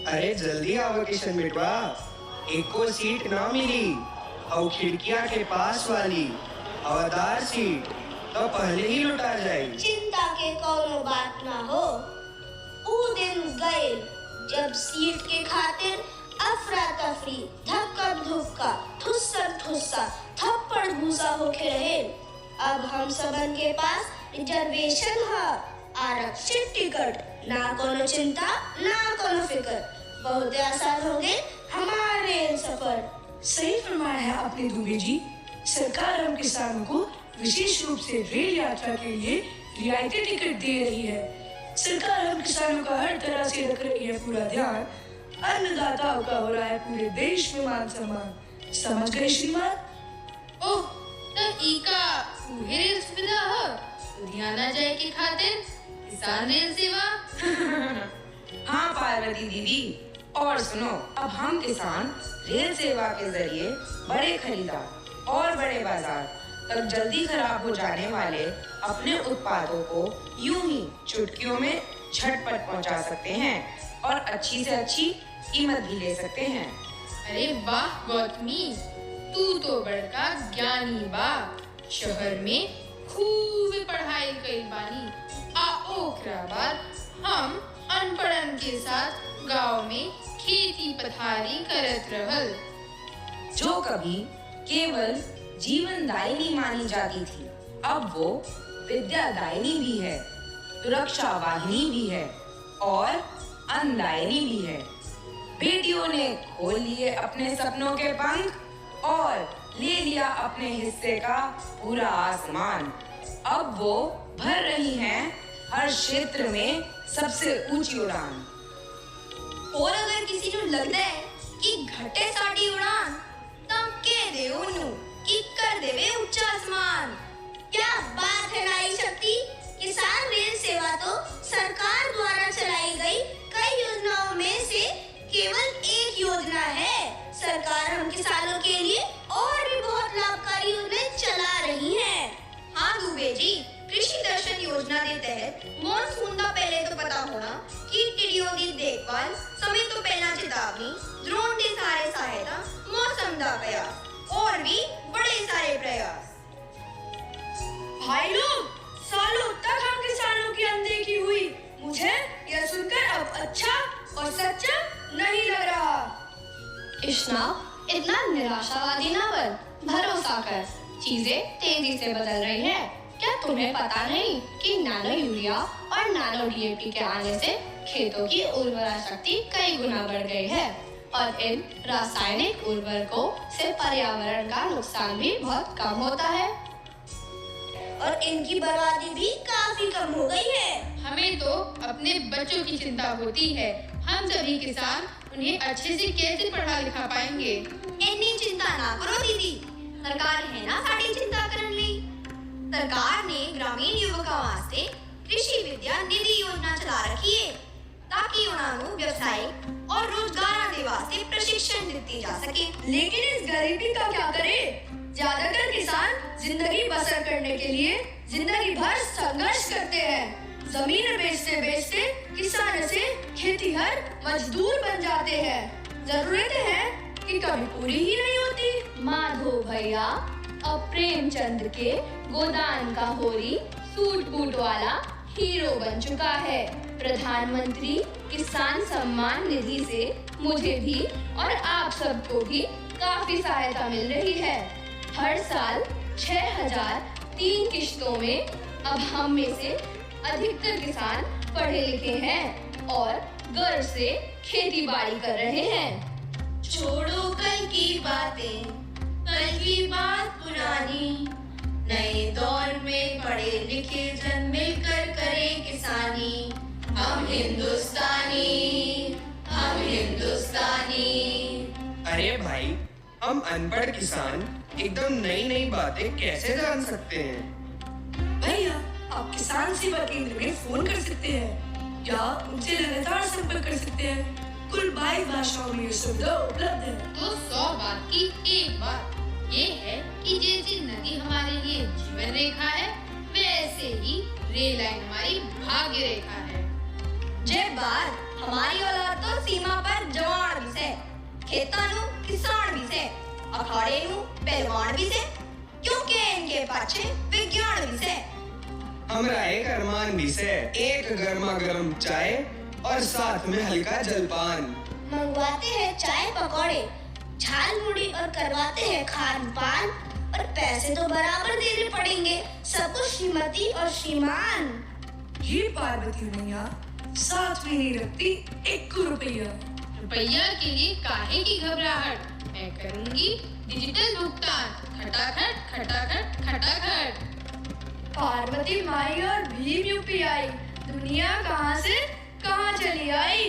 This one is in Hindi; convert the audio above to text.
अरे जल्दी आओ किशन बेटवा, एक को सीट ना मिली और खिड़किया के पास वाली हवादार सीट तो पहले ही लुटा जाए। चिंता के कोनो बात ना हो, ऊ दिन गए जब सीट के खातिर अफरा तफरी, धक्का धुक्का, ठुस्सा ठुस्सा, थप्पड़ घूसा होके रहे। अब हम सबन के पास रिजर्वेशन है, आरक्षित टिकट, ना कोनो चिंता ना कोनो फिक्र, बहुत आसान हो गए हमारे सफर। सही फरमाया है आपने दुबे जी। सरकार हम किसानों को विशेष रूप से रेल यात्रा के लिए रियायती टिकट दे रही है। सरकार हम किसानों का हर तरह से रख रही है पूरा ध्यान। अन्नदाताओं का हो रहा है पूरे देश में मान सम्मान। समझ गए श्रीमान? ओह, तो इका उहे रेल सुविधा है लुधियाना जाए के खातिर किसान रेल सेवा। हाँ पार्वती दीदी, और सुनो, अब हम किसान रेल सेवा के जरिए बड़े खरीदार और बड़े बाजार तक जल्दी खराब हो जाने वाले अपने उत्पादों को यूं ही चुटकियों में झटपट पहुंचा सकते हैं और अच्छी से अच्छी कीमत भी ले सकते हैं। अरे वाह गौतमी, तू तो बड़का ज्ञानी बा। शहर में खूब पढ़ाई कई बानी, आ ओकरा बाद हम अनपढ़न के साथ गांव में खेती पथारी करत रहल। जो कभी केवल जीवनदायिनी मानी जाती थी, अब वो विद्यादायिनी भी है, सुरक्षा वाहिनी भी है और अन्नदायिनी भी है। बेटियों ने खोल लिए अपने सपनों के पंख और ले लिया अपने हिस्से का पूरा आसमान। अब वो भर रही हैं हर क्षेत्र में सबसे ऊंची उड़ान। और अगर किसी को लगता है कि घटे साड़ी उड़ान, तब कह दे उन्हें कि कर देवे ऊंचा आसमान। क्या बात है नारी शक्ति! किसान रेल सेवा तो सरकार द्वारा चलाई गई कई योजनाओं में से केवल एक योजना है। सरकार हम किसानों के लिए और भी बहुत लाभकारी योजनाएं चला रही है। हाँ दुबे जी, कृषि दर्शन योजना के तहत मॉनसून का पहले तो पता होना कि टिड्डियों की देखभाल, समय तो पहला चेतावनी, ड्रोन के सारे सहायता, मौसम का प्रयास और भी बड़े सारे प्रयास। भाई लोग, सालों तक हम किसानों की अनदेखी हुई। मुझे यह सुनकर अब अच्छा और सच्चा नहीं लग रहा। कृष्णा, इतना निराशावादी ना बन, भरोसा कर, चीजें तेजी से बदल रही है। क्या तुम्हें पता नहीं कि नैनो यूरिया और नैनो डीएपी के आने से खेतों की उर्वरा शक्ति कई गुना बढ़ गई है और इन रासायनिक उर्वरकों से पर्यावरण का नुकसान भी बहुत कम होता है और इनकी बर्बादी भी काफी कम हो गई है। हमें तो अपने बच्चों की चिंता होती है। हम सभी किसान उन्हें अच्छे से कैसे पढ़ा लिखा पाएंगे? इतनी चिंता ना करो दीदी, सरकार है ना साड़ी चिंता करने ली। सरकार ने ग्रामीण युवकों वास्ते कृषि विद्या निधि योजना चला रखी है ताकि उन्हें व्यवसाय और रोजगार के वास्ते प्रशिक्षण दिए जा सके। लेकिन इस गरीबी का क्या करें? ज्यादातर किसान जिंदगी बसर करने के लिए जिंदगी भर संघर्ष करते हैं। जमीन बेचते बेचते किसान से खेतीहर मजदूर बन जाते हैं। जरूरतें हैं कि कभी पूरी ही नहीं होती। माधो भैया अब प्रेमचंद के गोदान का होरी सूट बूट वाला हीरो बन चुका है। प्रधानमंत्री किसान सम्मान निधि से मुझे भी और आप सबको भी काफी सहायता मिल रही है। हर साल 6,003 किश्तों में अब हम में से अधिकतर किसान पढ़े लिखे हैं और गर्व से खेती बाड़ी कर रहे हैं। छोड़ो कल की बातें, कल की बात पुरानी, नए दौर में पढ़े लिखे जन मिलकर करें किसानी। हम हिंदुस्तानी, हम हिंदुस्तानी। अरे भाई, हम अनपढ़ किसान एकदम नई नई बातें कैसे जान सकते हैं? भैया, आप किसान सेवा केंद्र में फोन कर सकते हैं या उनसे लगातार संपर्क कर सकते हैं। कुल 22 भाषाओं में सुविधा उपलब्ध है। तो 100 बात की एक बात ये है कि जैसी नदी हमारे लिए जीवन रेखा है, वैसे ही रेल लाइन हमारी भाग्य रेखा है। जय बात, हमारी औलाद तो सीमा पर खेतां नू किसान भी से, अखाड़े नू पहलवान भी से, क्योंकि इनके पाछे विज्ञान भी से। हमरा एक अरमान भी से, एक गर्मा गर्म चाय और साथ में हल्का जलपान। मंगवाते हैं चाय पकौड़े, झाल मुड़ी और करवाते हैं खान पान, और पैसे तो बराबर देने पड़ेंगे सबको श्रीमती और श्रीमान। ये पार्वती मैया साथ में नहीं रखती 1 रुपया। रुपया के लिए काहे की घबराहट, मैं करूंगी डिजिटल भुगतान, खटाखट खटाखट खटाखट। पार्वती माई और भीम यूपीआई, दुनिया कहाँ से कहाँ चली आई।